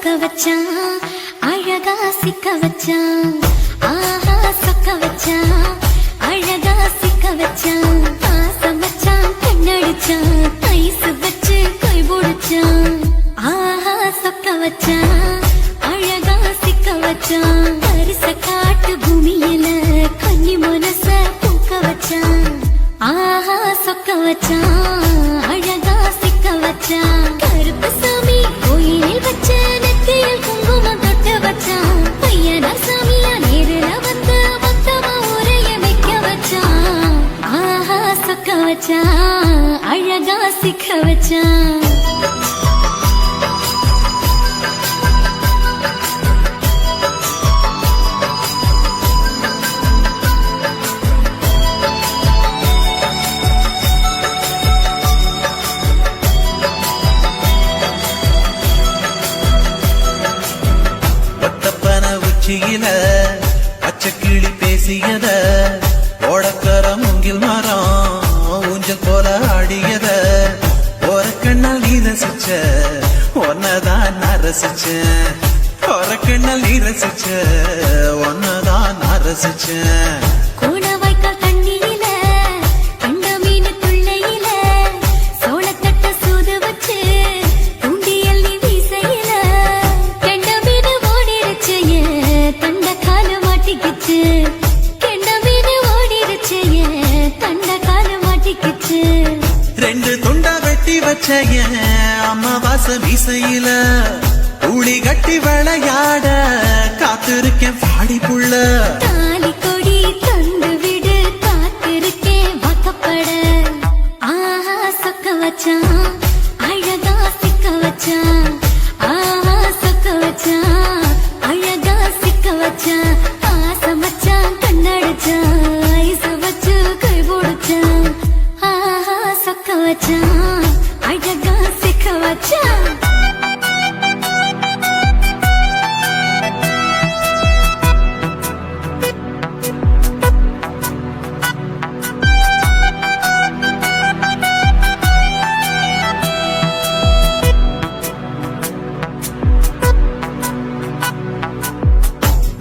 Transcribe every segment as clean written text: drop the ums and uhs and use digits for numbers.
சொக்க வச்சான் அழகா சிக்க வச்சான் ஆஹா சொக்க வச்சான் அழகா சிக்க வச்சான் பாசம் வச்சான் கண்ணடிச்சான் ஐசு வச்சு கை போடுச்சான் ஆஹா சொக்க வச்சான் அழகா சிக்க வச்சான் பரிச காட்டு பூமியில கன்னி மனச பூக்க வச்சான் ஆஹா சொக்க வச்சான் அழகா சிக்க வச்சான் கருப்பு சாமி கோயிலில் வச்ச நெத்தியில் குங்குமம் தொட்டு வச்சான் பையனா சாமியா நேரில வந்து மொத்தமா உரைய வைக்க வச்சான் ஆஹா சொக்க வச்சான் அழகா சிக்க வச்சான் பச்சைக்கிளி பேசியத ஓடக்கர மூங்கில் மரம் ஊஞ்சல் போல ஆடியத ஒரு கண்ணால் நீ ரசிச்ச ஒன்னதான் நான் ரசிச்சேன் ஒரு கண்ணால் நீ ரசிச்ச ஒன்னதான் நான் ரசிச்சேன் ரெண்டு துண்டா வெட்டி வச்ச அம்மாவாச மீசையில ஊழி கட்டி விளையாட காத்திருக்கேன் பாடி புள்ள தாலி கொடி தந்து விடு காத்திருக்கேன் வாக்கப்பட ஆஹா சொக்க வச்சான் அழகா சிக்க வச்சான் ஆஹா சொக்க வச்சான் அழகா சிக்க வச்சான் ஆசை வச்சான் கண்ணடிச்சான் ஐசு வச்சு கை போடுச்சான் ஆஹா சொக்க வச்சான் அழகா சிக்க வச்சான்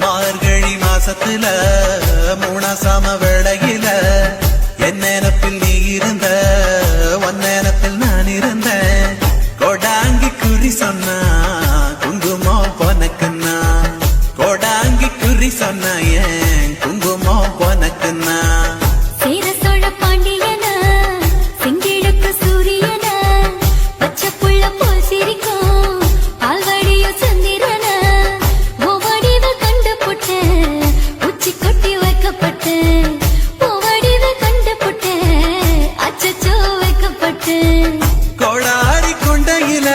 மார்கழி மாசத்துல மூணாசாம வேளையில என் நினப்பில் நீ இருந்த உன் நினப்பில் நான் இருந்தேன் கொடாங்கி குறி சொன்னா குங்குமம் பொனக்குன்னா கொடாங்கி குறி சொன்னா ஏன் குங்குமம் பொனக்குன்னா சேர சோழ பாண்டியன செங்கிழக்கு சூரியன பச்சை புள்ள போல் சிரிக்கும் பால்வடிய சந்திரன ஓவடிவ கண்டு புட்ட உச்சி கொட்டி வைக்கப்பட்டு ஓவடிவ கண்டு புட்ட அச்சச்சோ வைக்கப்பட்டு கோடாரி கொண்டையில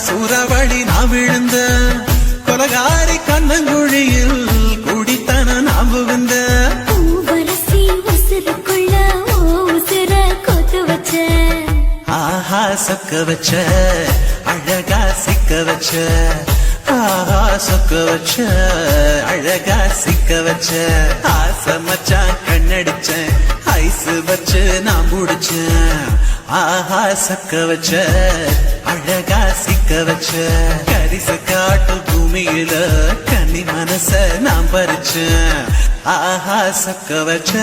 சூறாவளி நான் விழுந்த கொலகாரி கண்ணங்குழியில் குடித்தன நான் புகுந்த பூவரசி உசுருக்குள்ள ஓ உசுர கொத்து வச்ச ஆஹா சொக்க வச்ச அழகா சிக்க வச்ச ஆஹா சொக்க வச்ச அழகா சிக்க வச்ச ஆசை மச்சான் கண்ணடிச்சேன் ஐசு வச்சு நான் முடிச்சேன் ஆஹா சொக்க வச்ச அழகா சிக்க வச்ச கரிச காட்டு பூமியில கன்னி மனச நான் பறிச்சேன் ஆஹா சொக்க வச்ச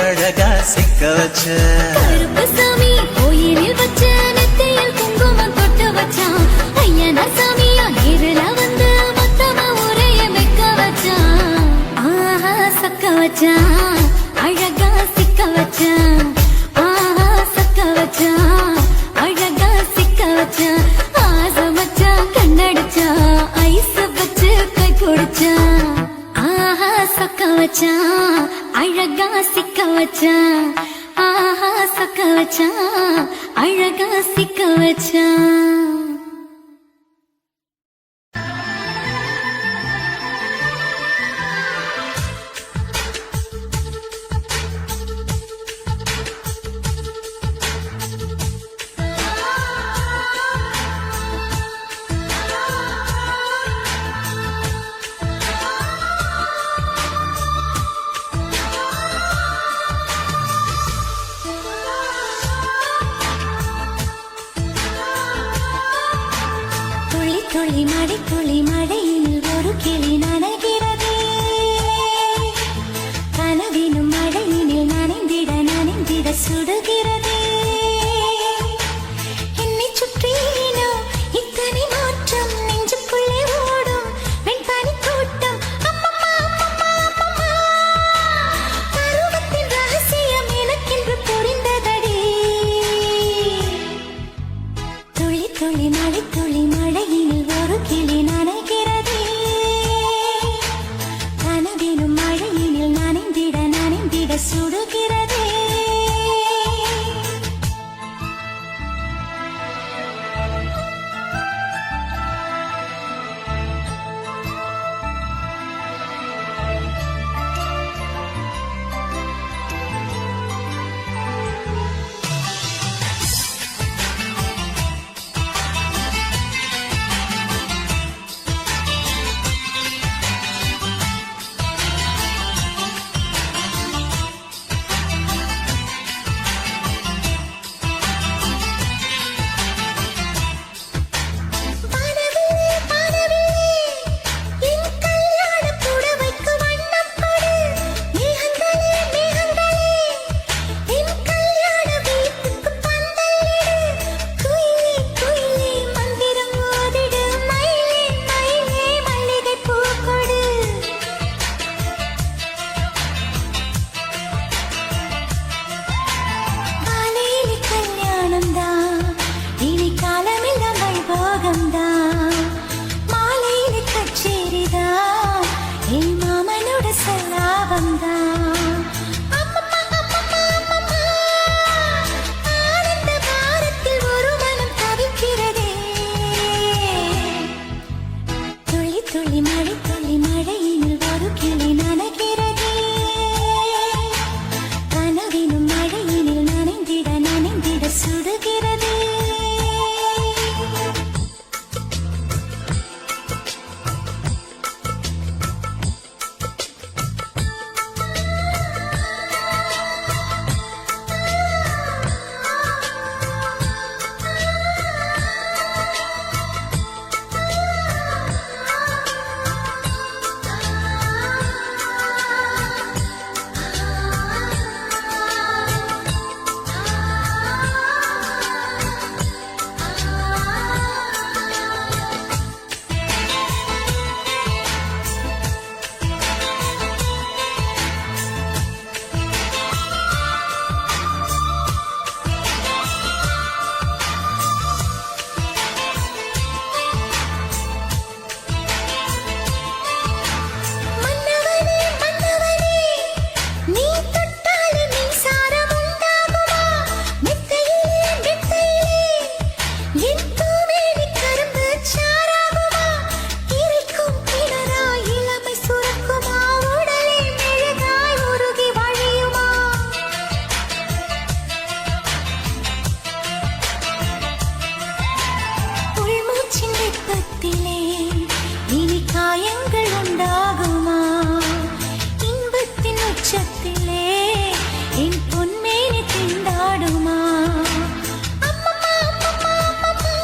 அழகா சிக்க வச்ச கருப்பு சாமி கோயிலில் வச்ச நெத்தியில் குங்குமம் தொட்டு வச்சான் ஐயனா சாமியா நேரில வந்து மொத்தமா உரைய வைக்க வச்சான் ஆஹா சொக்க வச்சான் அழகா சிக்க வச்சான் ஆஹா சொக்க வச்சான் அழகா சிக்க வச்சான் ஆசை வச்சான் கண்ணடிச்சான் ஐசு வச்சு கை குடிச்சான் ஆஹா சொக்க வச்சான் அழகா சிக்க வச்சான் ஆஹா சொக்க வச்சான் அழகா சிக்க வச்சான் துளி மழை துளி மழையில் ஒரு கிளி நனைகிறதே கனவினும் மழையினில் நனைந்திட சுடுகிறதே என்னை சுற்றினோ இத்தனை மாற்றம் நெஞ்சுக்குள்ளே ஓடும் வெண்பனி கூட்டம் அம்மம்மா அம்மம்மா அம்மம்மா பருவத்தின் ரகசியம் எனக்கென்று புரிந்ததடி துளி துளி மழை துளி மழையினில் ஒரு கிளி நனைகிறதே கனவினும் மழையினில் நனைந்திட சுடுகிறதே துளி மழை துளி மழையினில் ஒரு கிளி நனைகிறதே கனவினும் மழையினில் நனைந்திட சுடுகிறதே இனி காயங்கள் உண்டாகுமா இன்பத்தின் உச்சத்திலே என் பொன்மேனி திண்டாடுமா அம்மம்மா அம்மம்மா அம்மம்மா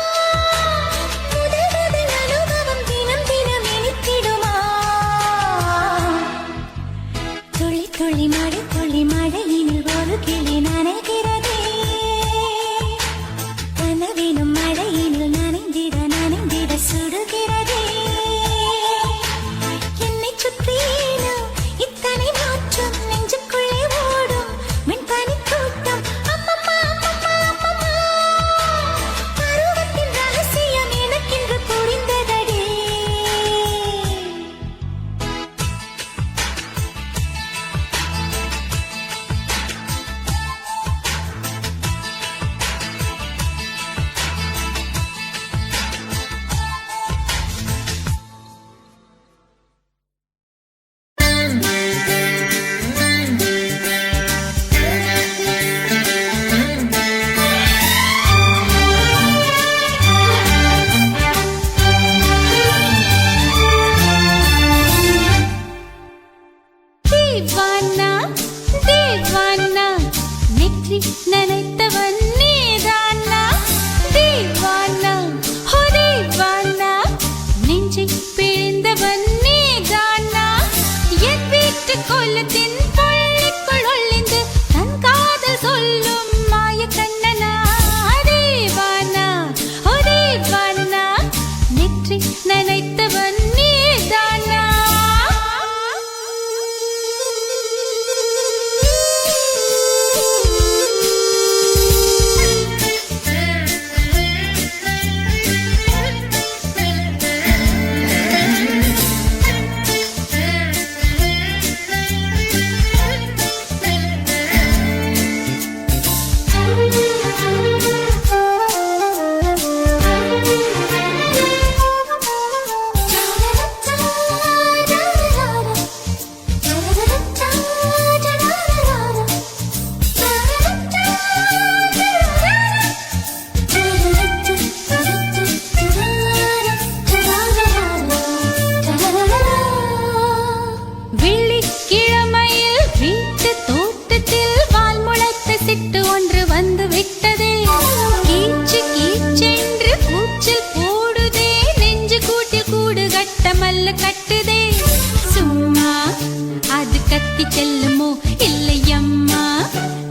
செல்லுமோ இல்லையம்மா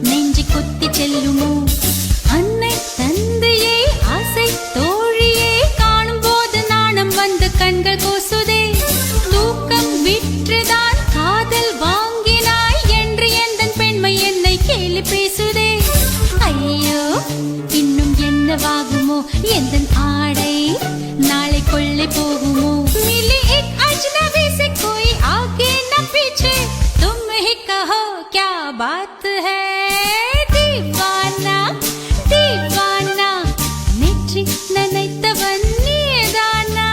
நெஞ்சு கொத்தி செல்லுமோ அன்னை தந்தையே ஆசை தோழியே காணும் போது நாணம் வந்து கண்கள் கூசுதே தூக்கம் விற்றுதான் காதல் வாங்கினாய் என்று எந்தன் பெண்மை என்னை கேலி பேசுதே ஐயோ இன்னும் என்னவாகுமோ எந்தன் ஆடை நாளை கொள்ளை போகுமோ मिली एक अजनबी से कोई आगे न पीछे तुम ही कहो क्या बात है दीवाना दीवाना नेற்றி நினைத்தவன் நீதானா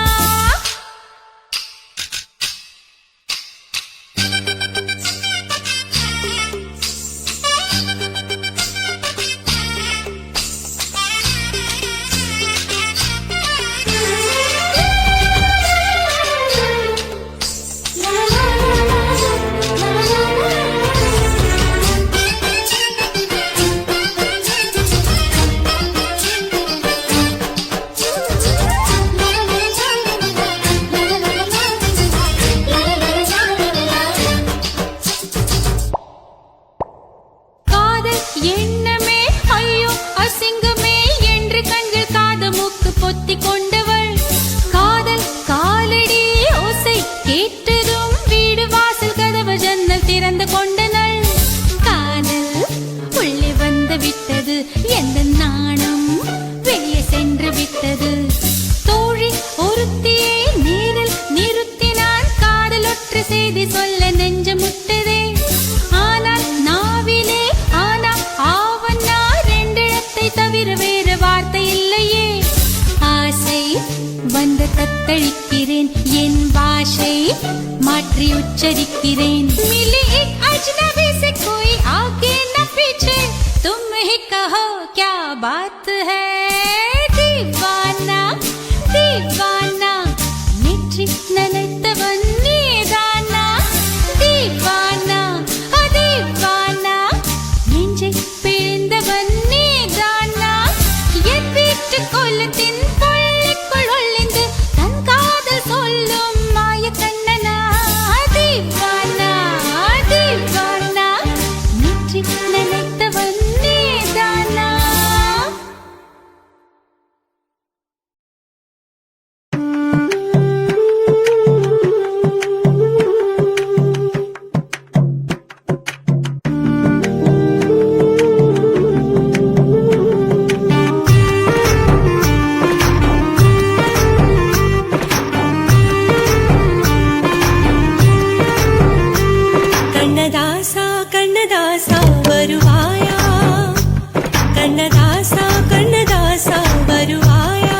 எண்ணமே ஐயோ அசிங்கமே என்று கண்கள் காது மூக்கு பொத்தி கொண்டவள் காதல் காலடி ஓசை கேட்டதும் வீடு வாசல் கதவு ஜன்னல் திறந்து கொண்டனள் காதல் உள்ளே வந்து விட்டது எந்த நாணம் வெளியே சென்று விட்டது தோழி ஒருத்தியை நேரில் நிறுத்தினான் காதல் ஒற்று செய்தி சொல்ல நெஞ்சு முட்டதே ஆனால் நாவிலே ஆனா ஆவன்னா ரெண்டிடத்தை தவிர வேறு வார்த்தை இல்லையே ஆசை வந்து தத்தளிக்கிறேன் என் பாஷை மாற்றி உச்சரிக்கிறேன் मिली एक अजनबी से कोई आगे न पीछे तुम ही कहो क्या बात है दीवाना दीवाना नेற்றி நினைத்தவன் நீதானா दीवाना दीवाना நெஞ்சை பிழிந்தவன் நீதானா என் வீட்டு கொல்லத்தின் பள்ளிக்குள் ஒளிந்து தன் காதல் சொல்லும் மாய கண்ணனா दीवाना दीवाना நெற்றி நினைத்தவன் நீதானா கண்ணதாசா கண்ணதாசா வருவாயா கண்ணதாசா கண்ணதாசா வருவாயா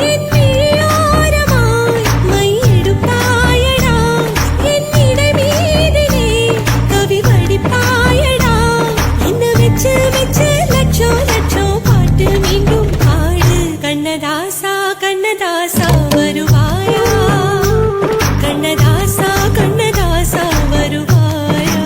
என் விழியோரமாய் மையெடுப்பாயடா என் இடை மீதிலே கவி வடிப்பாயடா என்ன வெச்சு வெச்சு லட்சம் லட்சம் பாட்டு மீண்டும் பாடு கண்ணதாசா கண்ணதாசா வருவாயா கண்ணதாசா கண்ணதாசா வருவாயா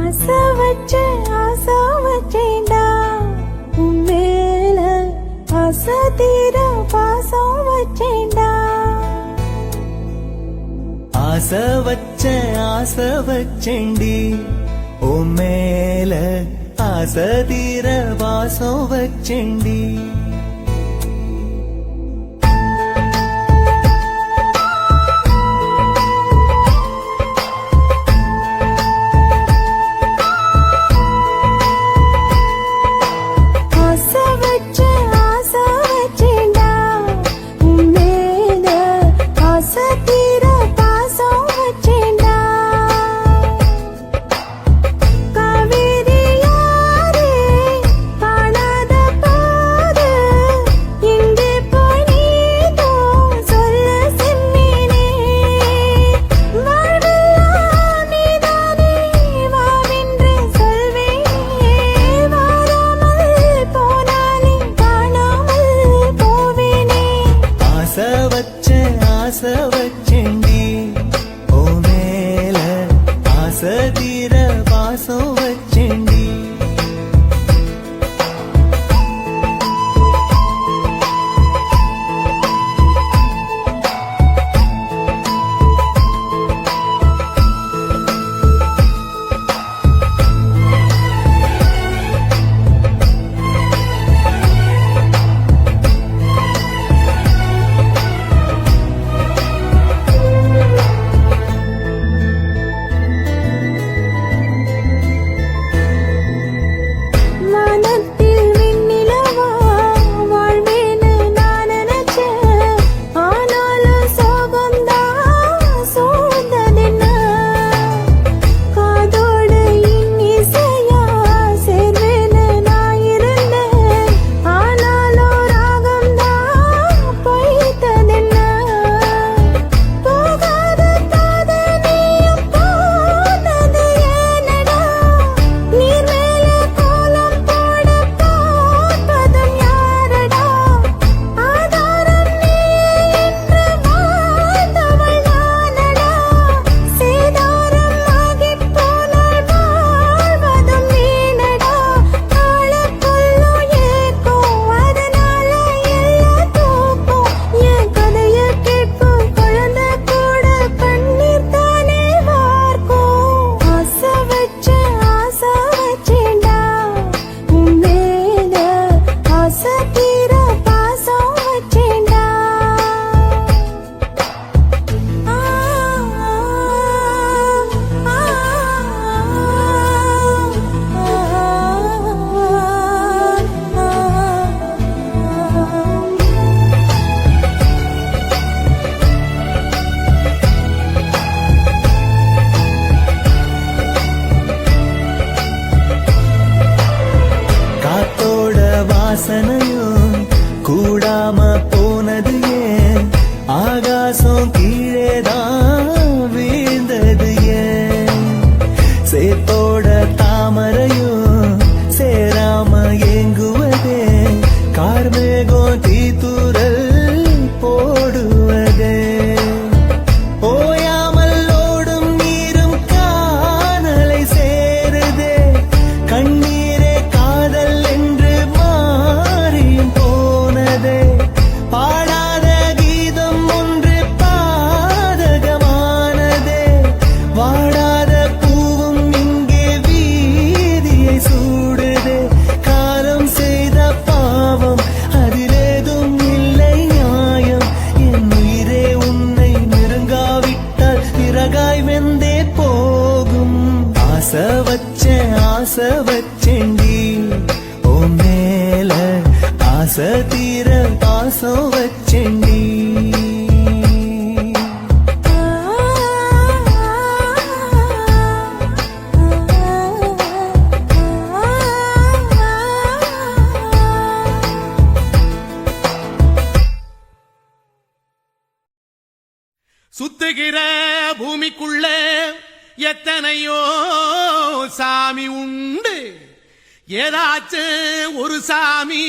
ஆசை வச்சேன்டா உன் மேல ஆசை தீர பாசம் வச்சேன்டா ஆசை வச்சேண்டி உன் மேல ஆசை தீர வாசம் வச்சேண்டி ஆசை வச்சேண்டி ஓ மேல ஆசை தீர வாசம் வச்சேண்டி வாசனையும் கூடாம போனது ஏன் ஆகாசம் கீழேதான் வீழ்ந்தது ஏன் சேத்தோட தாமரையும் சேராம ஏங்குவதே கார்மேகம் தீத்துரல் போடுவதே ஓயாமல் ஓடும் நீரும் காணலை சேருதே கண்ணீரே காதல் என்று மாறியும் போனதே பாடாத கீதம் ஒன்று பாதகமானதே வாடாத பூவும் இங்கே வீதியை சூடுதே காலம் செய்த பாவம் அதிலேதும் இல்லை நியாயம் என் உயிரே உன்னை நெருங்காவிட்டால் பிறகாய் வெந்தே போகும் ஆசை வச்சேண்டி ஓ மேல ஆசை தீர பாசம் வச்சேண்டி சுத்துகிற பூமிக்குள்ள எத்தனையோ சாமி உண்டு ஏதாச்சும் ஒரு சாமி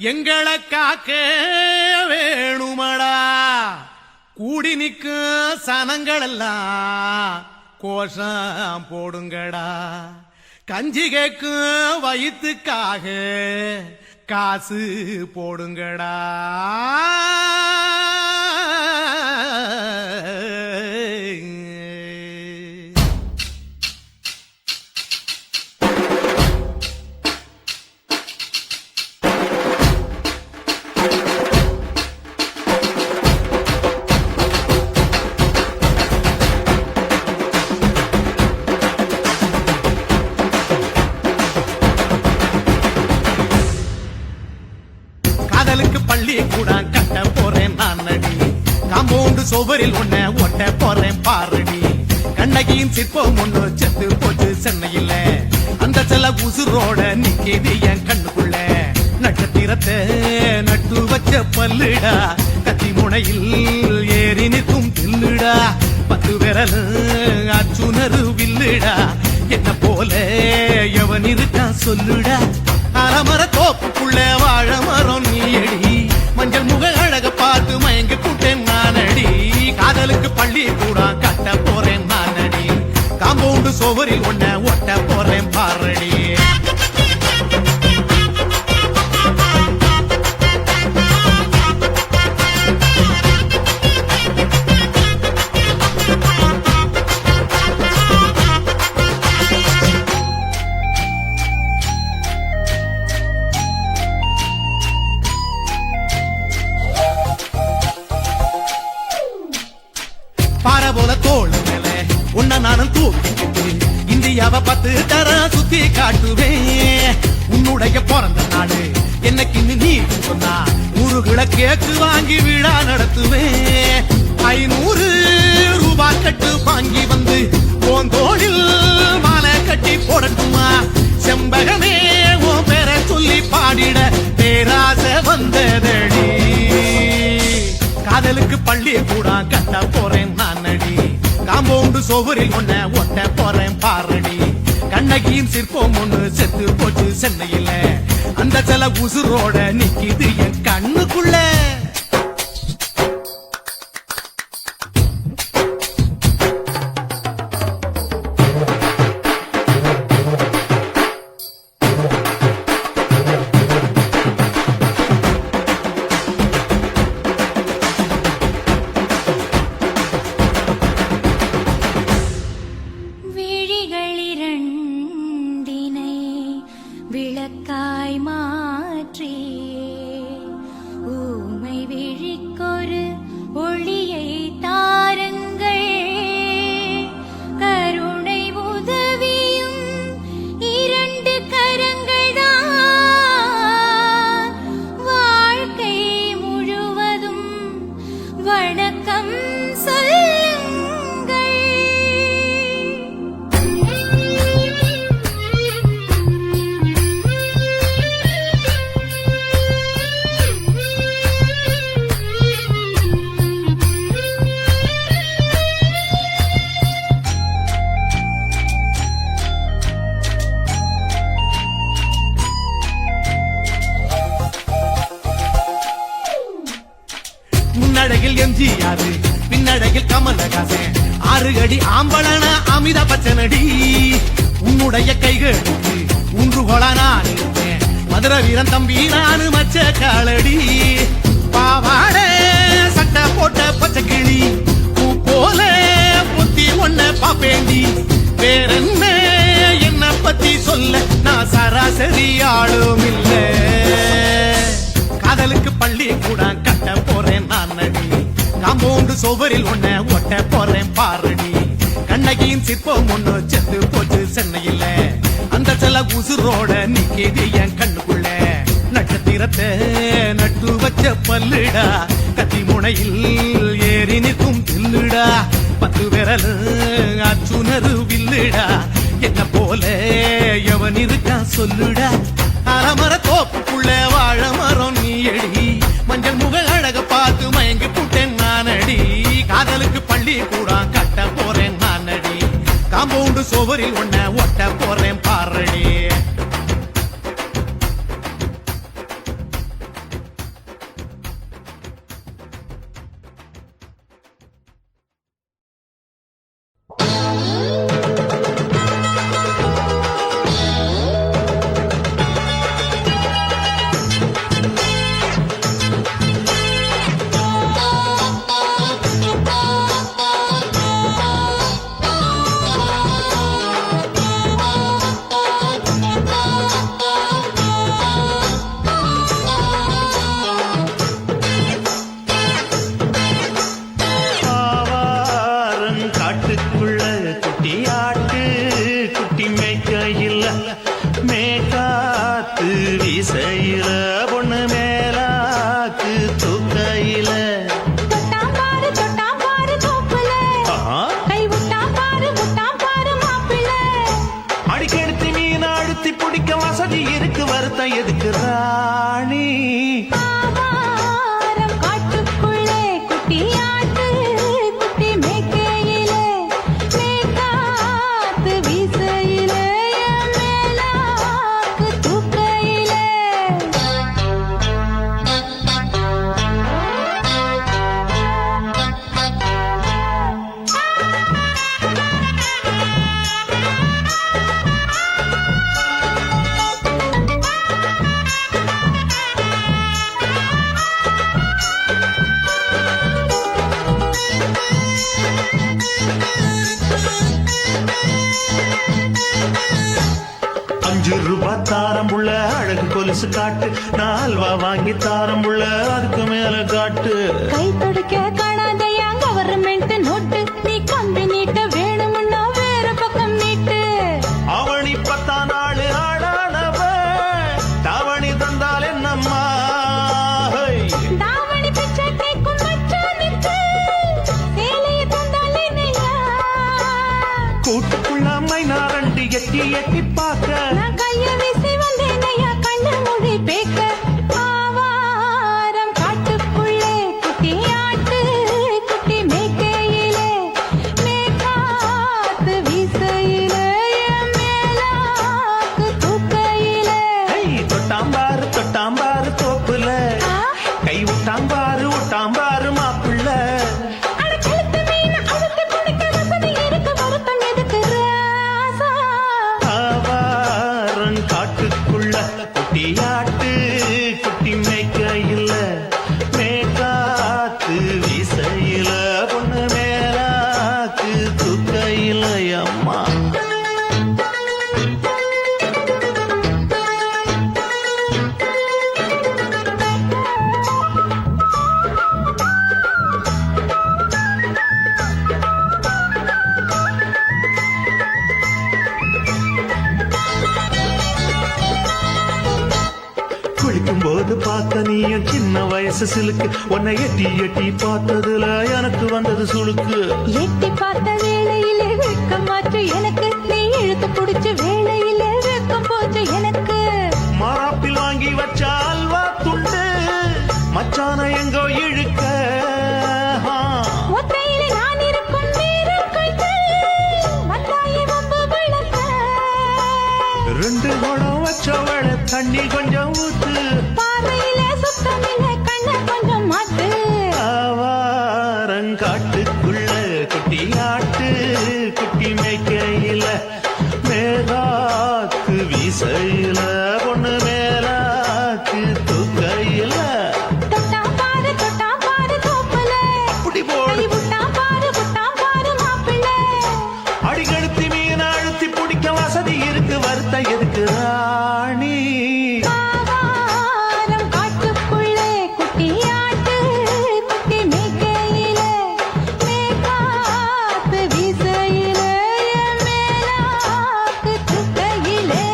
எங்களை காக்க வேணுமடா கூடி நிற்கும் சனங்கள் எல்லாம் கோஷம் போடுங்கடா கஞ்சி கேக்கும் வயிற்றுக்காக காசு போடுங்கடா. காதலுக்கு பள்ளி கூட கட்ட போறேன் நான் அடி. காம்பவுண்டு சுவரில் ஒன்ன ஒட்ட போறேன் பாரடி. கண்ணகியின் சிற்பம் ஒண்ணு செத்து போச்சு சென்னையில. அந்த செல உசுரோட நிக்கிது என் கண்ணுக்குள்ள. நட்சத்திரத்தை நட்டு வச்ச பல்லுடா, கத்தி முனையில் ஏறி நிற்கும் தில்லுடா. 10 விரல் அச்சுணரு வில்லுடா. என்ன போல எவன் இருக்கான் சொல்லுடா. அலமர தோப்புக்குள்ள வாழ மரம் நீயடி. மஞ்சள் முக அழக பார்த்து மயங்கி கூட்டேன் நானடி. காதலுக்கு பள்ளி கூட கட்ட போறேன் நானடி. காம்பவுண்டு சோவரில் ஒன்ன ஒட்ட போறேன் பாரடி. பார போல தோள் மேல உன்ன நானும் தூக்கிட்டு இந்தியாவை 10 தர சுத்தி காட்டுவேன். உன்னுடைய பிறந்த நாடு என்னைக்கு நீ சொன்னா 100 கிலோ கேக்கு வாங்கி விழா நடத்துவேன். 500 ரூபாய் கட்டு வாங்கி வந்து போந்தோளில் மாலை கட்டி போடட்டுமா. செம்பகமே உன் பேரை சொல்லி பாடிட பேராசை வந்ததடி. காதலுக்கு பள்ளி கூட கட்ட போறேன் நானடி. காம்பவுண்டு சோவரில் ஒன்ன ஒட்ட போறேன் பாரடி. கண்ணகியின் சிற்பம் ஒண்ணு செத்து போச்சு சென்னையில. அந்த செல உசுரோட நிக்கிது என் கண்ணுக்குள்ள. விழிகளிரண்டினை விளக்காய் மாற்றி ஊமை விழிக்கொரு ஒளியை தாருங்கள். கருணை உதவியும் 2 கரங்கள்தான். வாழ்க்கை முழுவதும் வணக்கம் சொல்லுங்கள். முன்னடையில் எம்ஜிஆர், பின்னடையில் கமலஹாசன். 6 அடி ஆம்பளன அமிதாப் பச்சனடி. உன்னுடைய கைகளுக்கு ஊன்றுகோலா நான் இருப்பேன். மதுர வீரன் தம்பி நானு மச்ச காலடி. பாவாட சட்டை போட்ட பச்சை கிளி பூ போல புத்தி ஒன்ன பாப்பேண்டி. வேறென்ன என்ன பத்தி சொல்ல நான் சராசரி ஆளும் இல்ல. காதலுக்கு பள்ளி கூட கட்ட போறேன் நானடி. காம்பவுண்டு சோவரில் ஒன்ன ஒட்ட போறேன் பாரடி. கண்ணகியின் சிற்பம் ஒண்ணு செத்து போச்சு சென்னையில. அந்த செல உசுரோட நிக்கிது என் கண்ணுக்குள்ள. நட்சத்திரத்தை நட்டு வச்ச பல்லுடா, கத்தி முனையில் ஏறி நிற்கும் தில்லுடா. 10 விரல் அச்சுணரு வில்லுடா. என்ன போல எவன் இருக்கான் சொல்லுடா. அலமர தோப்புக்குள்ள வாழ மரம் நீயடி. மஞ்சள் முக அழக பார்த்து மயங்கி கூட்டேன் நானடி. காதலுக்கு பள்ளி கூட கட்ட போறேன் நானடி. காம்பவுண்டு சோவரில் ஒன்ன ஒட்ட போறேன் பாரடி. 5 ரூபாய் தாரம் புள்ள அழகு கொலுசு காட்டு, நான் அல்வா வாங்கி தாரம் புள்ள அதுக்கு மேல காட்டு. கை தொடுக்க காணாதையா கவர்மெண்ட் நோட்டு, நீ கம்பி நீட்ட வேணும்னா வேற பக்கம் நீட்டு. அவனி 10 நாள் ஆளானவ தாவணி தந்தால் என்னம்மா? தாவணி பிச்சை கேட்கும் மச்சானுக்கு சேலையை தந்தால் என்னையா? கூட்டுக்குள்ள மைனா ரெண்டு எட்டி எட்டி பார்க்க, நான் கைய வீசி வந்தேனையா கண்ணு மொழி பேக்க. ஆவாரம் காட்டுக்குள்ளே குட்டி ஆட்டு குட்டி மேய்க்கையிலே, மேற்காத்து வீசையிலே, என் மேலாக்கு தூக்கையிலே. தொட்டாம்பாரு தோப்புல, கை விட்டாம்பாரு மாப்பிள்ள. அட கழுத்து மீன் அவுத்து குடிக்க வசதி இருக்கு, வருத்தம் எதுக்கு ராசா? ஆவாரம் காட்டுக்குள்ள குட்டியாட்டு குட்டி மேய்க்கையில, மேற்காத்து வீசையில, பொண்ணு மேலாக்கு தூக்கையில அம்மா. குளிக்கும் போது பார்த்த நீயும் சின்ன வயசு சிலுக்கு, உன்னை எட்டி எட்டி பார்த்ததுல எனக்கு வந்தது சுளுக்கு. எட்டி பார்த்த வேளையிலே வெட்கம் மாற்று எனக்கு, நீ இழுத்து புடிச்ச வேளையிலே வெட்கம் போச்சு எனக்கு. மாறாப்பில் வாங்கி வச்ச அல்வா துண்டு மச்சான எங்கோ இழுக்க. ஒத்தையிலே நான் இருக்கும் நேரம் கைத்து வந்தாயே வம்பு விளக்க. 2 குடம் வச்சவள தண்ணி கொஞ்சம் ஊத்து, பார்வையிலே சுத்தமில்லை கண்ண கொஞ்சம் மாட்டு. ஆவாரங்காட்டுக்குள்ள குட்டியாட்டு குட்டி மேய்க்கையில, மேலாக்கு வீசையில, பொண்ணு மேலாக்கு தூக்கையில. தொட்டாம் பாரு தோப்புல, அப்படி போடு. கை விட்டாம் பாரு மாப்பிள்ளை. அடிகழுத்தி மீன் அழுத்தி பிடிக்க வசதி இருக்கு, வருத்த எதுக்கு ராணி? ஆவாரம் காட்டுக்குள்ளே குட்டியாட்டு குட்டி மேய்க்கையிலே, மேற்காத்து வீசையிலே, என் மேலாக்கு தூக்கையிலே.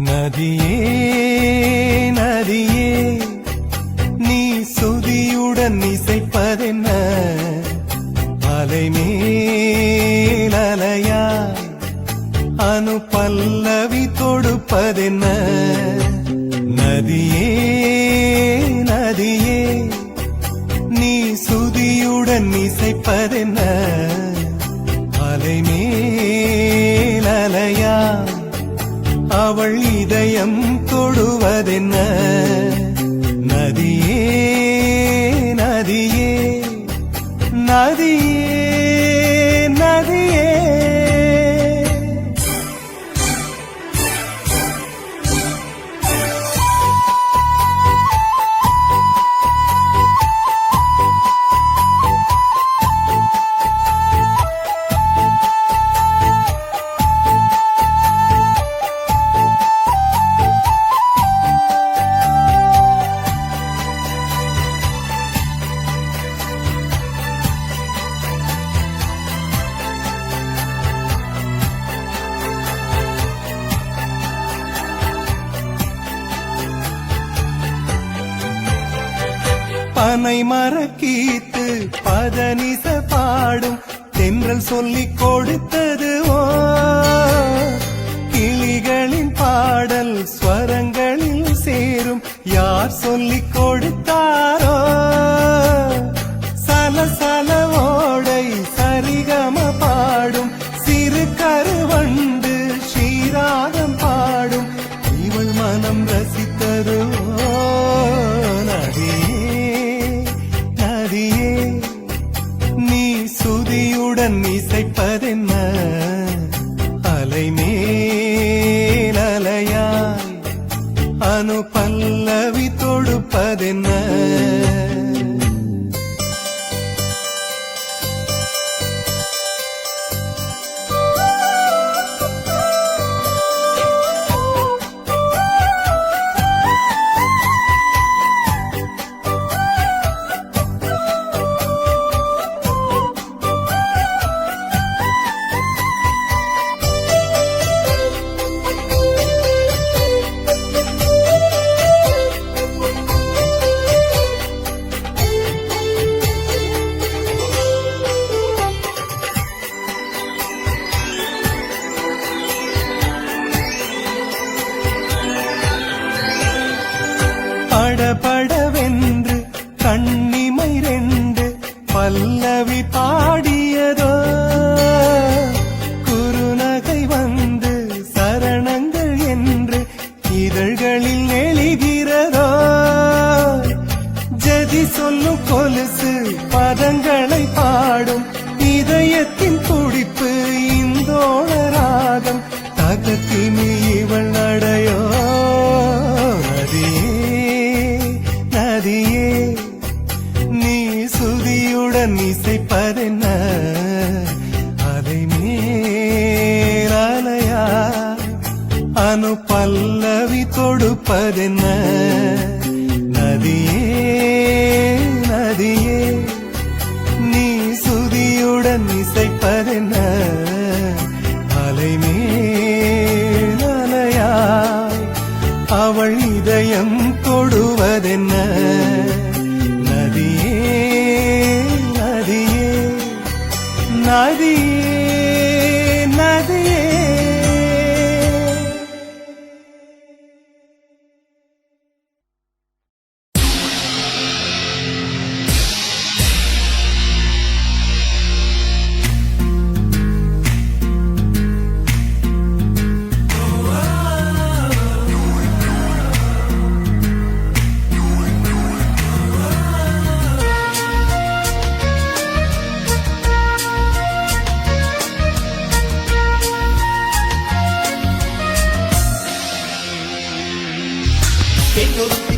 நதியே நதியே நீ சுதியுடன் இசைப்பதென்ன, அலை மேல் அலையா அனு பல்லவி தொடுப்பதென்ன. நதியே நதியே நீ சுதியுடன் இசைப்பதென்ன, அலை மேல் அலையா அவள் இதயம் தொடுவதென்ன. நதியே நதியே நதியே நதியே. பனை மரக்கீத்து பதனிச பாடும் தென்றல் சொல்லிக் கொடுத்தது ஓ பாடல் ஸ்வரங்களில் சேரும் யார் சொல்லிக் கொடுத்தாரோ சலசல ஓடை சரிகம பாடும் சிறு கருவண்டு ஸ்ரீராகம் பாடும் இவள் மனம் ரசித்ததோ நதியே நீ சுதியுடன் இசைப்பதென்ன அலைமேல் அலையாய் அனு பல்லவி தொடுப்பதென்ன படபடவென்று கண்ணிமை ரெண்டு பல்லவி பாடியதோ குறுநகை வந்து சரணங்கள் என்று இதழ்களில் நெளிகிறதோ ஜதி சொல்லும் கொலுசு பதங்களை பாடும் இதயத்தின் துடிப்பு இந்தோள ராகம் தகத்தினி இவள் நடையோ நதியே நீ சுதியுடன் இசைப்பதென்ன அலைமேல் அலையா அனு பல்லவி தொடுப்பதென்ன நதியே நீ சுதியுடன் இசைப்பதென்ன அலைமேல் அலையா அவள் இதயம் தொடுவதென்ன நதியே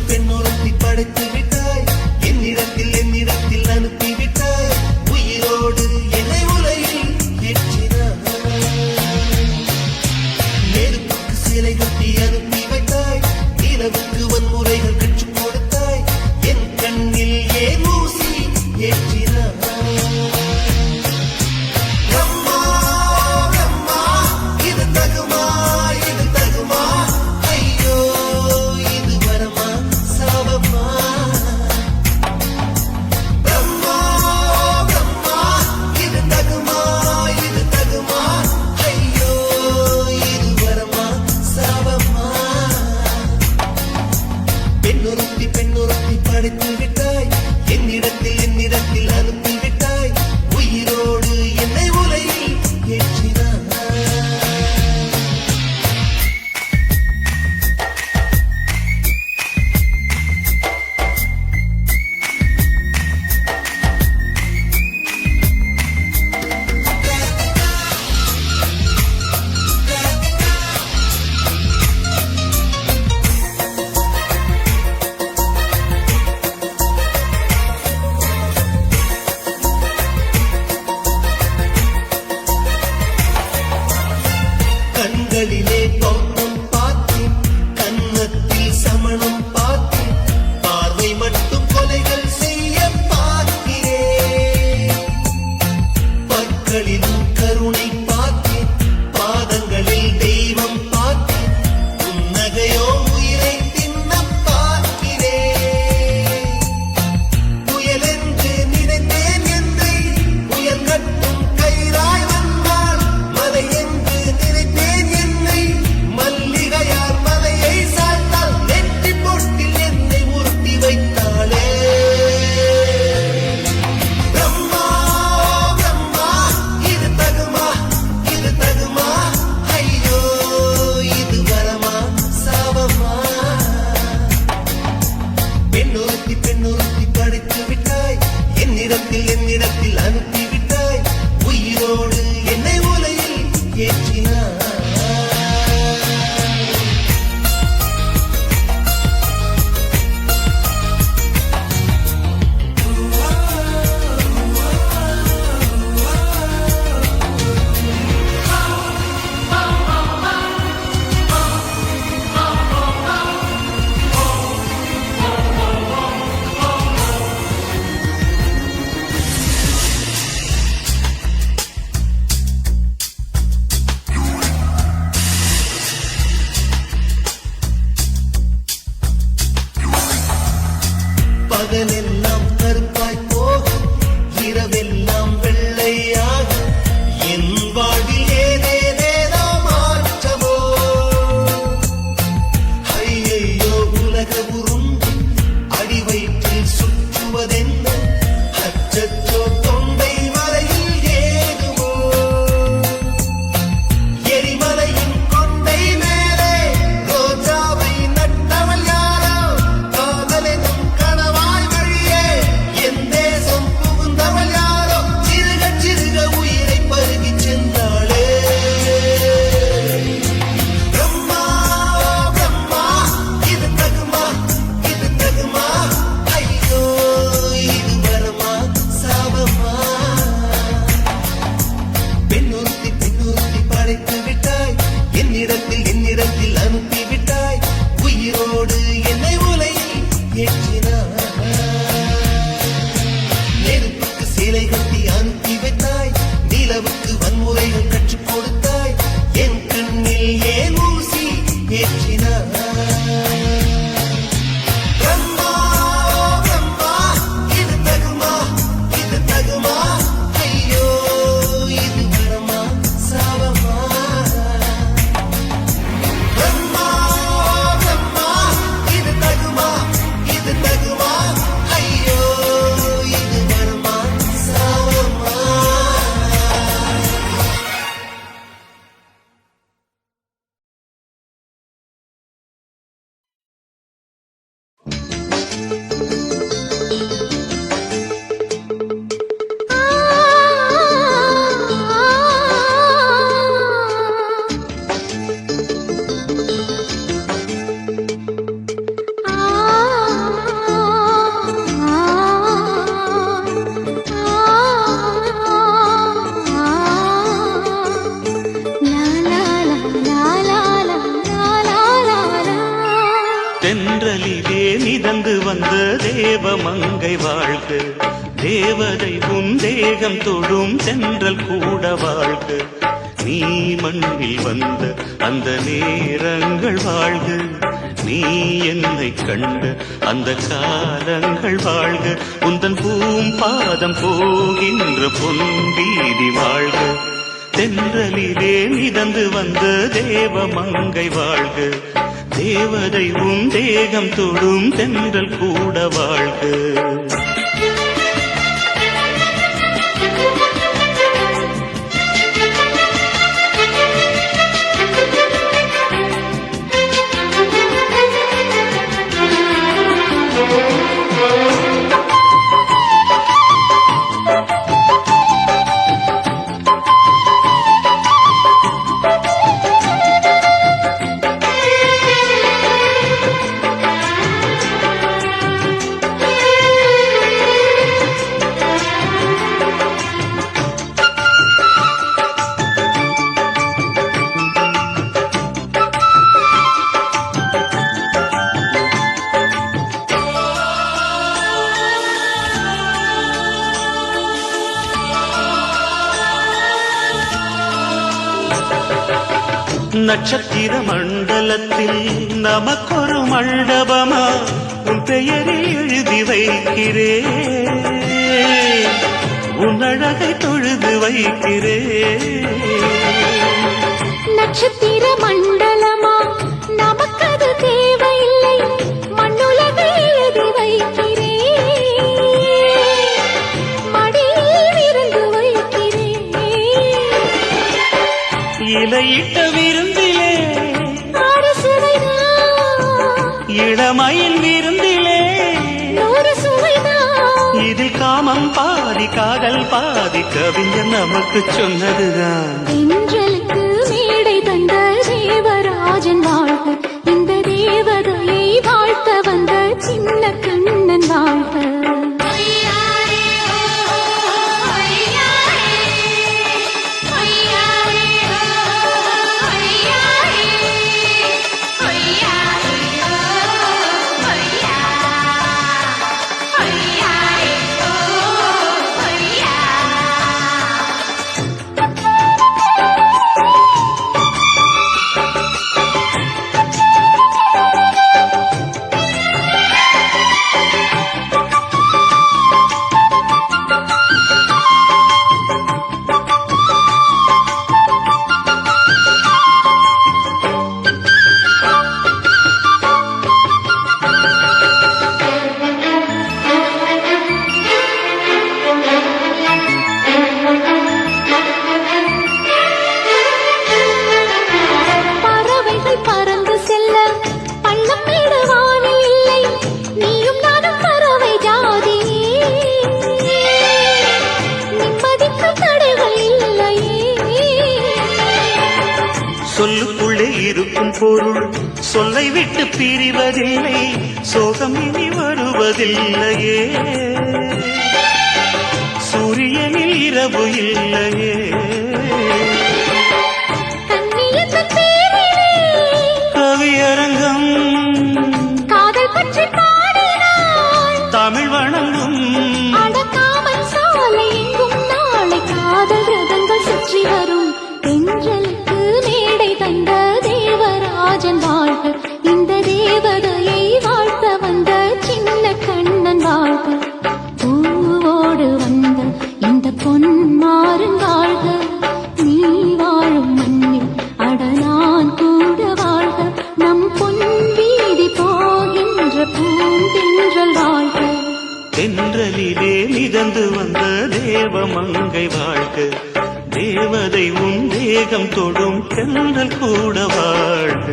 பெண்ணொருத்தி படைத்து விட்டாய் என்னிடத்தில் அனுப்பிவிட்டாய் உயிரோடு என்னை உலகில் ஏற்றினாய் நெருப்புக்கு சிலை கட்டி அனுப்பி வைத்தாய் நிலவுக்கு வன்முறைகள் கற்றுக் கொடுத்தாய் என் கண்ணில் ஏன் ஊசி ஏற்றினாய் பெண்ணொருத்தி படைத்து விட்டாய் என்னிடத்தில் அனுப்பி விட்டாய் உயிரோடு என்னை உலகில் ஏற்றினாய் கண்களிலே பௌத்தம் பார்த்தேன் கன்னத்தில் சமணம் பார்த்தேன் பார்வை மட்டும் கொலைகள் செய்ய பார்க்கிறேன் பற்களிலும் கருணை பார்த்தேன் பாதங்களில் தெய்வம் பார்த்தேன் புன்னகையோ உயிரை தின்ன பார்க்கிறேன் புயலென்று நினைத்தேன் என்னை புயல் கட்டும் கயிறாய் வந்தாள் மலை என்று நினைத்தேன் என்னை மல்லிகையார் மிதந்து வந்த தேவ மங்கை வாழ்க, தேவதை உன் தேகம் தொடும் சென்றல் கூட வாழ்க. நீ மண்ணில் வந்த அந்த நேரங்கள் வாழ்க, நீ என்னை கண்ட அந்த காலங்கள் வாழ்க. உந்தன் பூம்பாதம் போகின்ற பொன் வீதி வாழ்க, தென்றலிலே மிதந்து வந்த தேவ மங்கை வாழ்க, தேவதை உன் தேகம் தொடும் தென்றல் கூட வாழ்க. நட்சத்திர மண்டலத்தில் நமக்கொரு மண்டபமா உன் பெயரில் எழுதி வைக்கிறேன், உன் அழகை தொழுது வைக்கிறேன். நட்சத்திர மண்டலமா நமக்கது தேவையில்லை, மண்ணுலகை எழுதி வைக்கிறேன், மடியில் விருந்து வைக்கிறேன். இலையிட்ட விருந்திலே ஆறு சுவைதான், இளமையின் விருந்திலே நூறு சுவைதான். இதில் காமம் பாதி காதல் பாதி கவிஞர் நமக்கு சொன்னதுதான். தென்றலுக்கு மேடை தந்த தேவராஜன் வாழ்க, இந்த தேவதையை வாழ்த்த வந்த சின்ன கண்ணன் வாழ்க. சொல்லுக்குள்ளே இருக்கும் பொருள் சொல்லை விட்டு பிரிவதில்லை, சோகம் இனி வருவதில்லையே, சூரியனில் இரவு இல்லையே. கவியரங்கம் காதல் பற்றி பாடினாள், தமிழ் வணங்கும் அடக்காமல் சாலை எங்கும் நாளை காதல் ரதங்கள் சுற்றி வரும். தென்றலுக்கு மேடை தந்த தேவராஜன் வாழ்க, இந்த தேவதையை வாழ்த்த வந்த சின்ன கண்ணன் வாழ்க. பூவோடு வந்த இந்த பொன்மாறன் வாழ்க, நீ வாழும் மண்ணில் அட நான் கூட வாழ்க. நம் பொன் வீதி போகின்ற பூந்தென்றல் வாழ்க. தென்றலிலே மிதந்து வந்த தேவ மங்கை வாழ்க, தேவதை உன் தேகம் தொடும் தென்றல் கூட வாழ்க.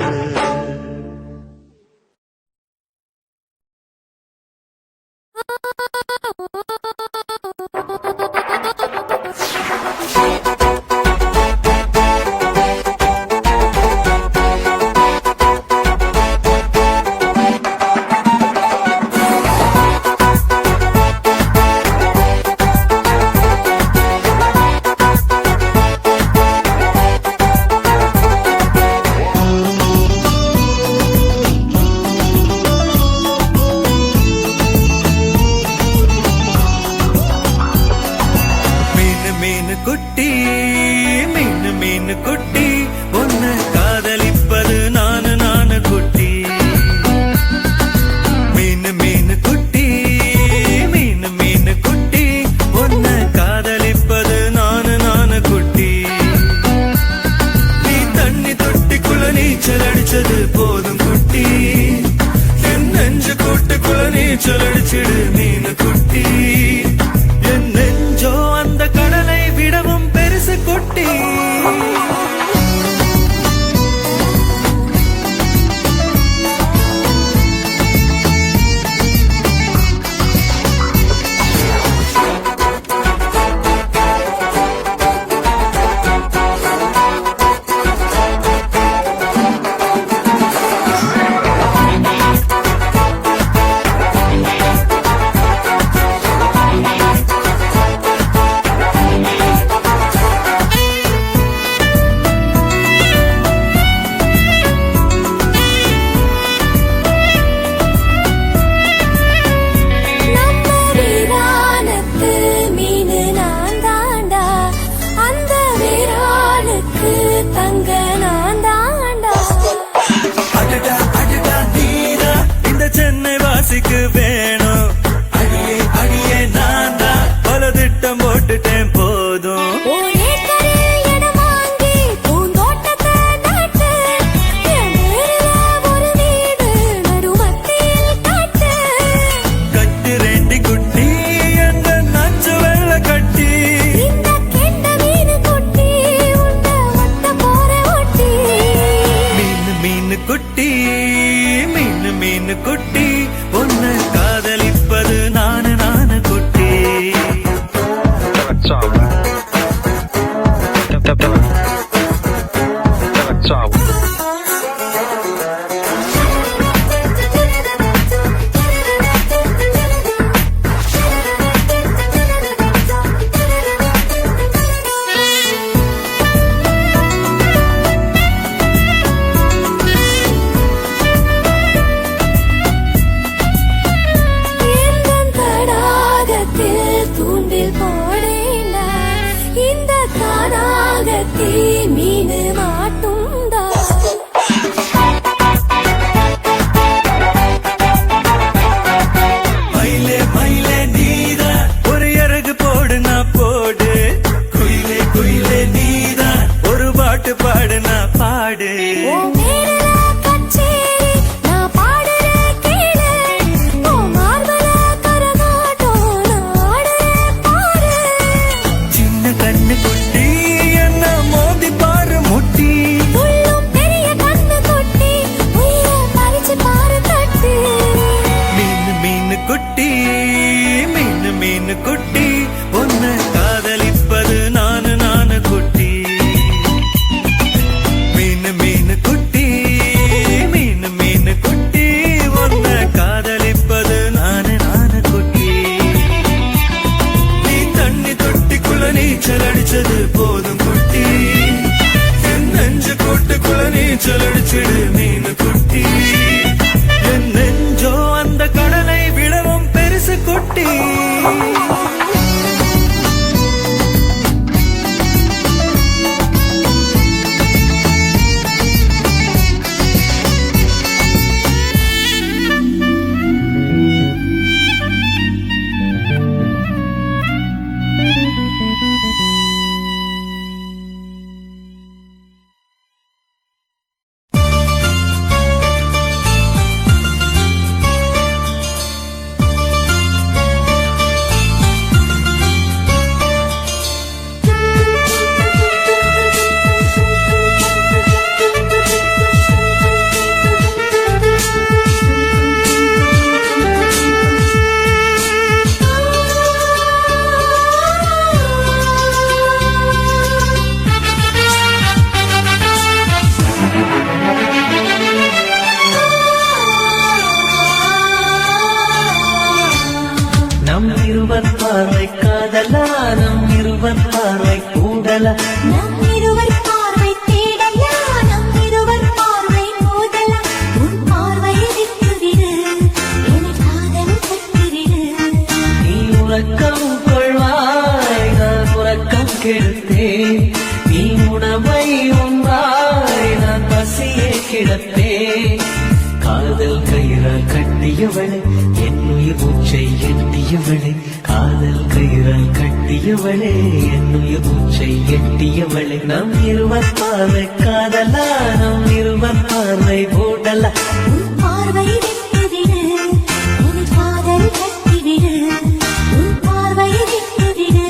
மீனு மீனு குட்டி உன்னை காதலிப்பது நானு குட்டி மீனு மீனு குட்டி மீனு மீனு குட்டி உன்னை காதலிப்பது நானு குட்டி நீ தண்ணி தொட்டிக்குள்ள நீச்சல் அடிச்சது போதும் குட்டி என் நெஞ்சு கூட்டுக்குள்ள நீச்சல் அடிச்சிடு மீனு குட்டி என் நெஞ்சோ அந்த கடலை விடவும் பெருசு குட்டி நம்ம வீரானுக்கு மீனு நான் தாண்டா அந்த வீரானுக்கு தங்க நான் தாண்டா அடடா அடடா நீரா இந்த சென்னை வாசிக்கு வேணும் அடியே அடியே நான் தான் பல திட்டம் போட்டுட்டேன் போதும் ஒரே கரையில் இடம் வாங்கி பூந்தோட்டத்தை நாட்டு என் பேருல ஒரு வீடு நடுமத்தியில் காட்டு கட்டு ரெண்டி குட்டி எங்க நச்சு வெள்ள கட்டி இந்த கெண்ட மீனு குட்டி உன்னை ஒட்ட போற ஒட்டி மீனு மீனு குட்டி மீனு மீனு குட்டி உன்னை காதலிப்பது நானு குட்டி எந்தன் தடாகத்தில் தூண்டில் போடேண்டா இந்த தடாகத்தில் மீனு மாட்டுண்டா மயிலே மயிலே நீதா ஒரு இறகு போடு நான் போடு குயிலே குயிலே நீதா ஒரு பாட்டு பாடு நான் பாடு உன் பேருல கச்சேரி நான் பாடுறேன் கேளு உன் மார்பல கரகாட்டம் நான் ஆடுறேன் பாரு சின்ன கண்ணு குட்டி என்ன மோதி பாரு முட்டி உள்ளும் பெரிய கண்ணு கொட்டி உயிரை பறிச்சு பாரு தட்டு மீனு மீனு குட்டி மீனு மீனு குட்டி உன்னை காதலிப்பது நானு குட்டி மீனு மீனு குட்டி மீனு மீனு குட்டி உன்னை காதலிப்பது நானு குட்டி நீ தண்ணி தொட்டிக்குள்ள நீச்சல் அடிச்சது போதும் குட்டி என் நெஞ்சு கூட்டுக்குள்ள நீச்சல் அடிச்சிடு மீனு குட்டி என் நெஞ்சோ அந்த கடலை விடவும் பெருசு குட்டி இருவர் பார்வை காதலா நம் இருவர் பார்வை கூடலா நம் இருவர் பார்வை தேடலா நம் இருவர் பார்வை மோதலா உன் பார்வையை விட்டுவிடு என காதல் பெற்றுவிடு நீ உறக்கம் கொள்வாய் நான் உறக்கம் கெடுத்தேன் கிடப்பே காதல் கயிறால் கட்டியவளே என் உயிர் மூச்சை எட்டியவளே காதல் கயிறால் கட்டியவளே என் உயிர் மூச்சை எட்டியவளே நம் இருவர் பார்வை காதலா நம் இருவர் பார்வை போடலா உன் பார்வை விட்டுவிடு என் காதல் கட்டிவிடு உன் பார்வை விட்டுவிடு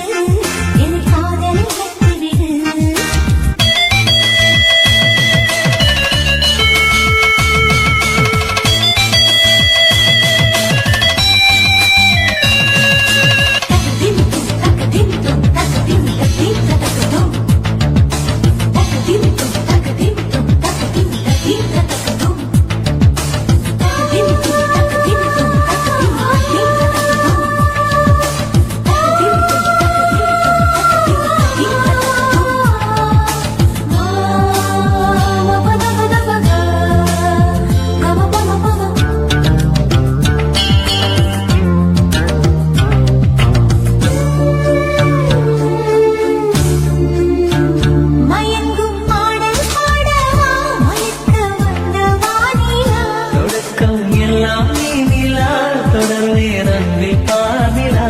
என் காதல் கட்டிவிடு மயங்கும் பாடல் பாடவா மயக்க வந்த வானிலா தொடக்கம் எல்லாம் நீ நிலா தொடர்வே நன்றி பாதிலா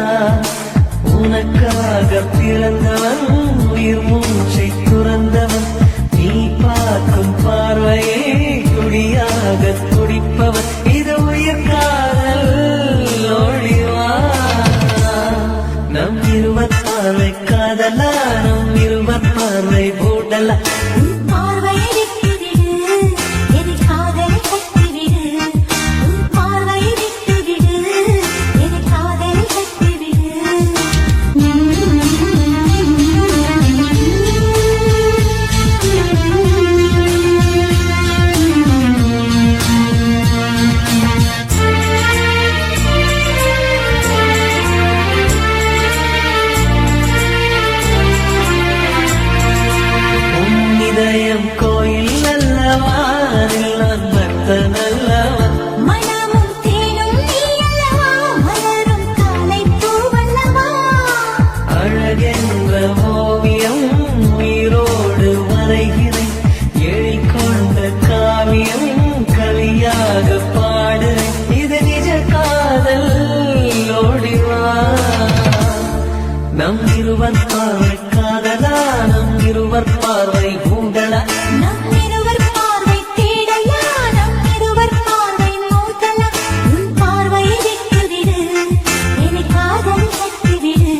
உனக்காக பிறந்தவன் உயிர் மூச்சை துறந்தவன் நீ பார்க்கும் பார்வையே துடியாக துடிப்பவன் இது உயிர் காதல் ஒளிவா நம் இருவர் பார்வை காதலா நம் இருவர் பார்வை போடலா உன் பார்வையை விட்டுவிடு என் காதலை கட்டிவிடு உன் பார்வையை விட்டுவிடு என் காதலை கட்டிவிடு உன் இதயம் கோயில் அல்லவா அதில் நான் பக்தன் அல்லவா மனமும் தேனும் நீ அல்லவா மலரும் காலை பூவல்லவா அழகென்ற ஓவியம் உயிரோடு வரைகிறேன் எழில் கொண்ட காவியம் கலியாக பாடுறேன் இது நிஜ காதல் ஓடிவா நம் இருவர் பார்வை காதலா நம் இருவர் பார்வை ஊடலா நம் இருவர் பார்வை தேடலா நம் இருவர் பார்வை மோதலா உன் பார்வையை விட்டுவிடு என் காதலை கட்டிவிடு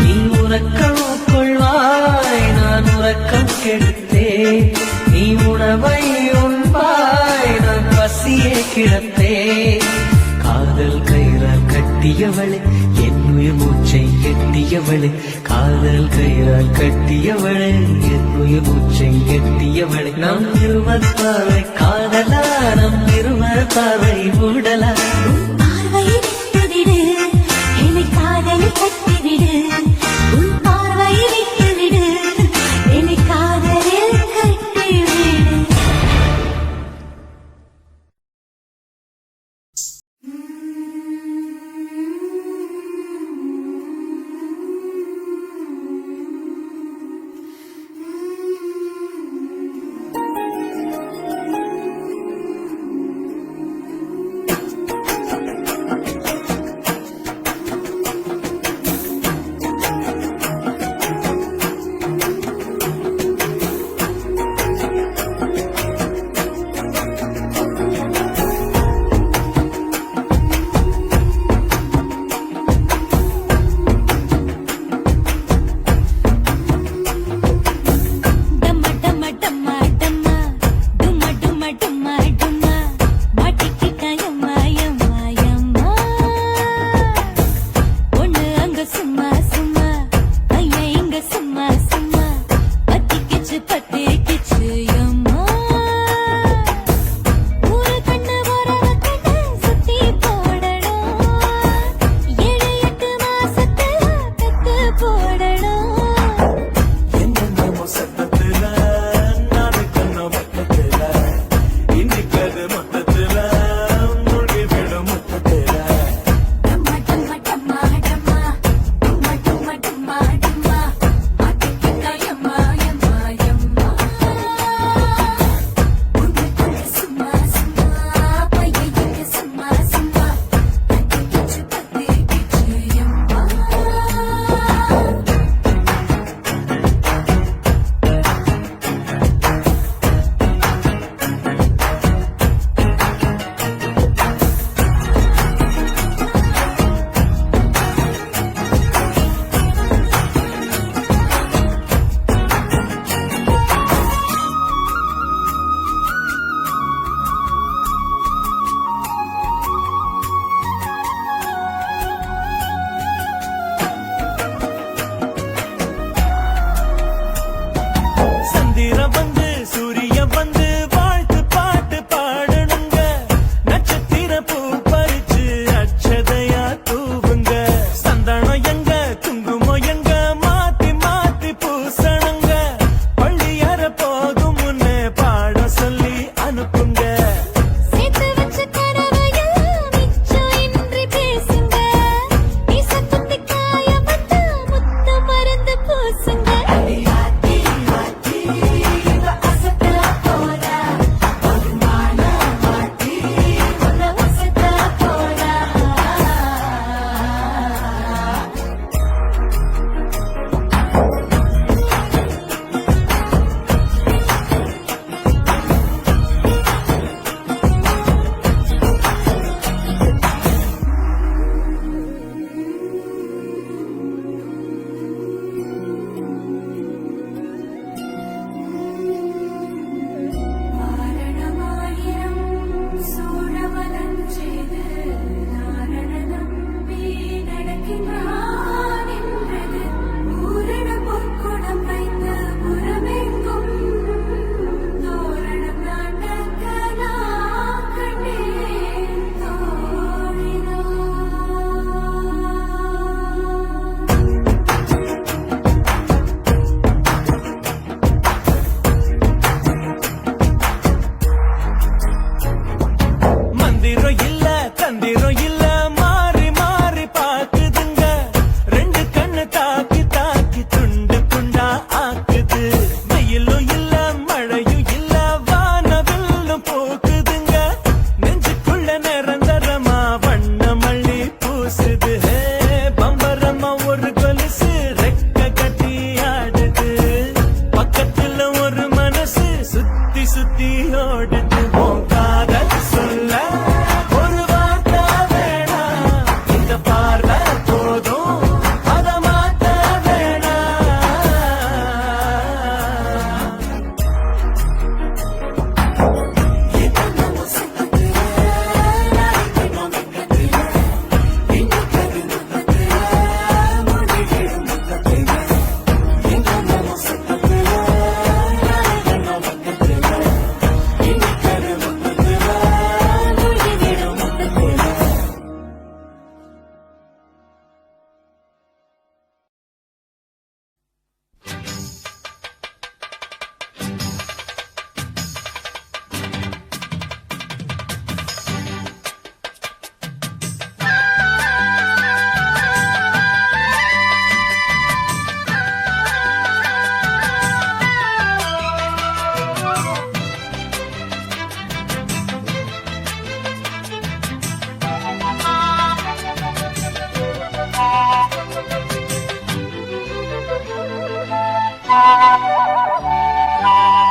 நீ உறக்கம் கொள்வாய் நான் உறக்கம் கெடுத்தே நீ உணவை உண்பாய் நான் பசியே கிடப்பே காதல் கயிறால் கட்டியவளே என் உயிர் மூச்சை எட்டியவளே காதல் கயிறால் கட்டியவளே என் உயிர் மூச்சை எட்டியவளே நம் இருவர் பார்வை காதலா நம் இருவர் பார்வை ஊடலா உன் பார்வையை விட்டுவிடு என் காதலை கட்டிவிடு உன் பார்வையை விட்டுவிடு என் காதலில் கட்டிவிடு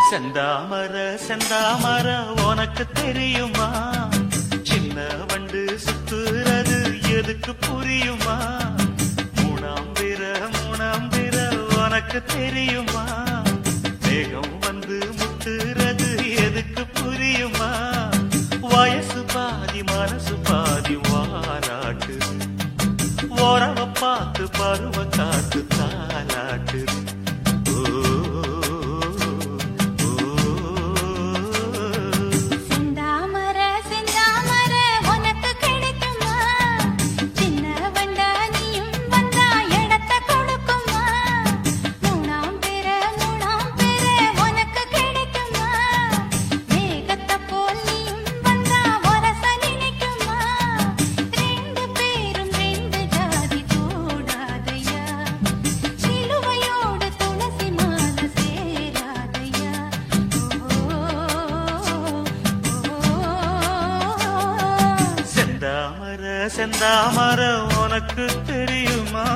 செந்தாமர செந்தாமர உனக்கு தெரியுமா சின்ன வண்டு சுத்துறது எதுக்கு புரியுமா மூணாம் பிற உனக்கு தெரியுமா வேகம் வந்து முத்துறது எதுக்கு புரியுமா வயசு பாதி மனசு பாதி வாராட்டு ஓரவ பார்த்து பருவ காத்து தாலாட்டு செந்தாமர செந்தாமர உனக்கு கிடைக்குமா சின்ன வண்டா நீயும் வந்தா இடத்த கொடுக்குமா மூணாம் பிற உனக்கு கிடைக்குமா மேகத்தை போல் நீயும் வந்தா வரச நினைக்குமா ரெண்டு பேரும் ரெண்டு ஜாதி கூடாதையா சிலுவையோடு துளசி மாலை சேராதையா செந்தாமர செந்தாமர உனக்கு தெரியுமா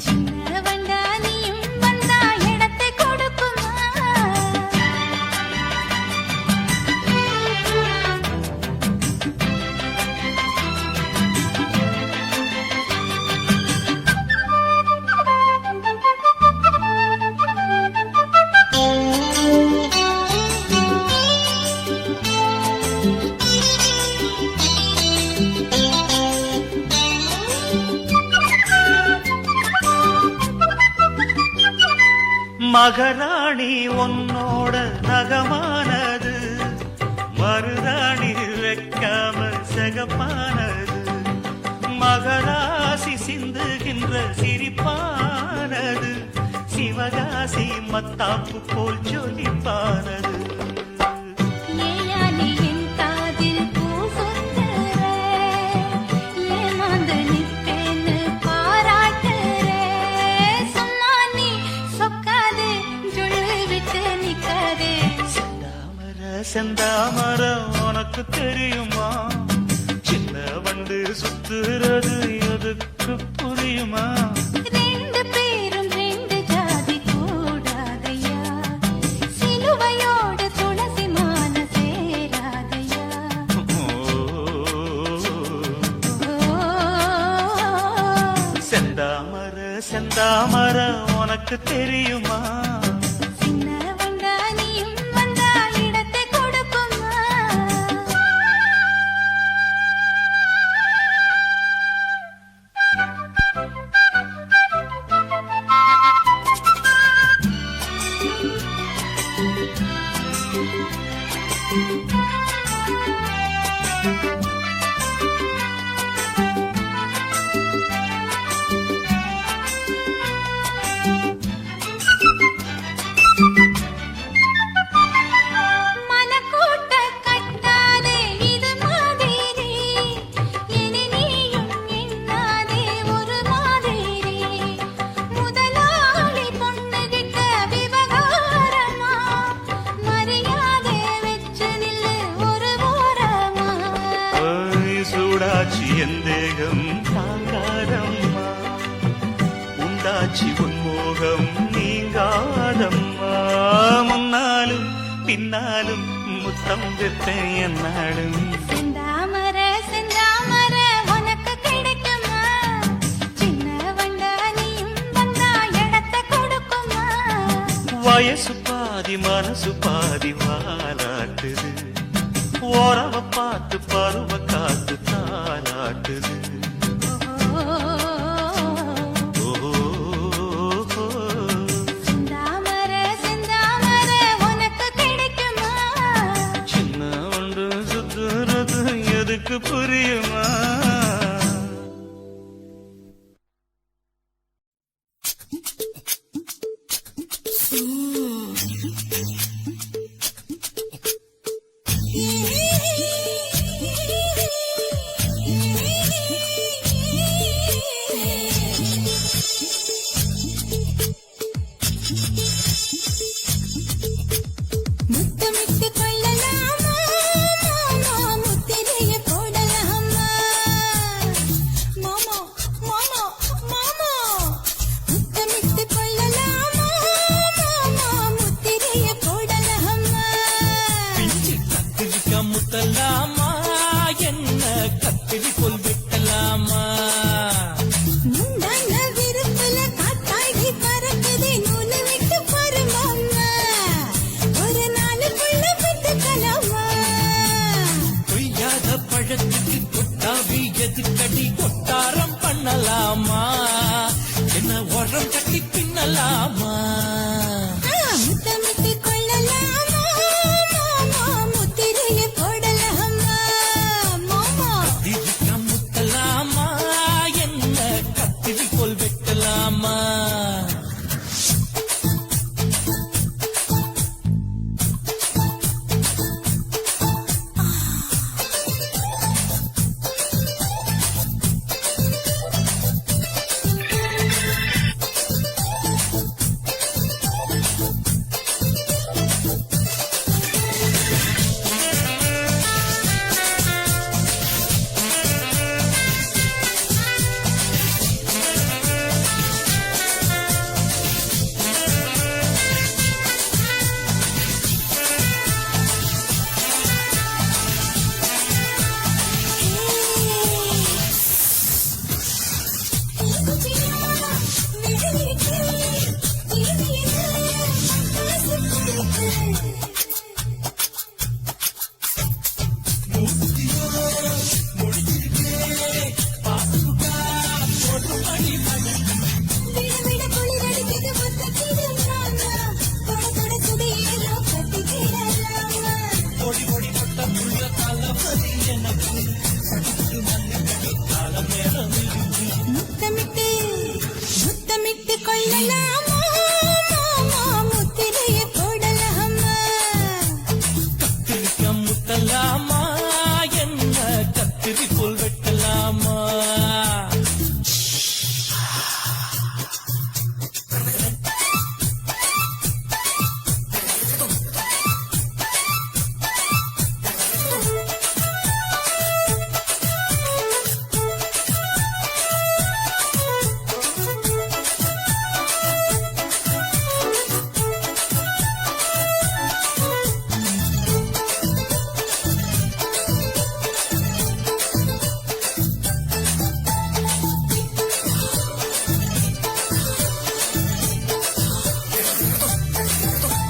சின்ன வண்டா நீயும் வந்தா இடத்தை கொடுக்குமா மகராணி உன்னோட நகமானது மருதாணி வைக்காம சகப்பானது மகராசி சிந்துகின்ற சிரிப்பானது சிவகாசி மத்தாப்பு போல் ஜொலிப்பானது ஏயானே என் காதில் பூ சொத்துற ஏமாந்து நிற்பேன்னு பாராட்டுற சும்மா நீ சொக்காது ஜொல்லு விட்டு நிக்காதே செந்தாமர செந்தாமர உனக்கு தெரியுமா சின்ன வண்டு சுத்துறது எதுக்கு புரியுமா ரெண்டு பேரும் ரெண்டு ஜாதி கூடாதையா சிலுவையோடு துளசி மாலை சேராதையா செந்தாமர செந்தாமர உனக்கு தெரியுமா சின்ன வண்டா நீயும் வந்தா இடத்தை கொடுக்குமா மனக்கூட்ட கட்டாதே இது மாதிரி இனி நீயும் எண்ணாதே ஒரு மாதிரி முதலாளி பொண்ணுகிட்ட விவகாரமா மரியாதை வச்சு நில்லு ஒரு ஓரமா சூடாச்சி எந்தேகம் தாங்காதம்மா உண்டாச்சி உன்மோகம் நீங்காதம்மா முன்னாலும் பின்னாலும் முத்தம் விட்டேன் என்னாலும் செந்தாமர செந்தாமர உனக்கு கிடைக்குமா சின்ன வண்டா நீயும் வந்தா இடத்தை கொடுக்குமா வயசு பாதி மனசு பாதி வாலாட்டுது ஓரவ பார்த்து பருவ காத்து தாலாட்டுது செந்தாமர செந்தாமர உனக்கு கிடைக்குமா சின்ன ஒன்று சுத்துறது எதுக்கு புரியுமா போது